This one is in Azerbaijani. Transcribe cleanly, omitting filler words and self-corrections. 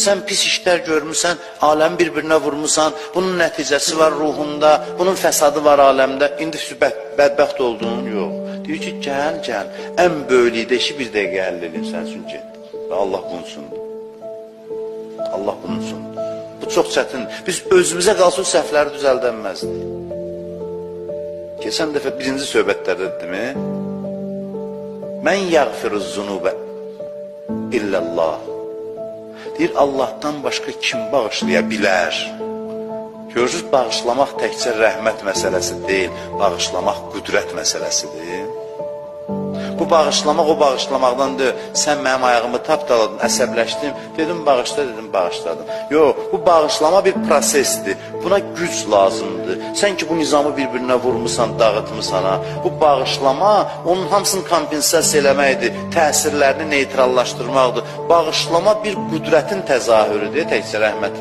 Sən pis işlər görmüsən, aləm bir-birinə vurmusan, bunun nəticəsi var ruhunda, bunun fəsadı var aləmdə, indi bədbəxt olduğun yox. Deyir ki, gəl, ən böylükdə işi bir dəqiqə həll edin, sən üçün get. Və Allah bununsundur. Allah bununsundur. Bu çox çətin. Biz özümüzə qalsın səhvləri düzəldənməzdik. Keçən dəfə birinci söhbətlərdə dedimi? Mən yəğfiruz zunubə illəllah. Deyir, Allahdan başqa kim bağışlaya bilər? Görürsünüz, bağışlamaq təkcə rəhmət məsələsi deyil, bağışlamaq qüdrət məsələsidir. Bu bağışlamaq o bağışlamaqdan deyil, sən mənim ayağımı tapdaladın, əsəbləşdim, dedim bağışla, dedim bağışladım. Yox, bu bağışlama bir prosesdir, buna güc lazımdır. Sən ki bu nizamı bir-birinə vurmusan, dağıtmısan, bu bağışlama onun hamısını kompensasiya eləməkdir, təsirlərini neytrallaşdırmaqdır. Bağışlama bir qüdrətin təzahürüdür, təkcə rəhmətin.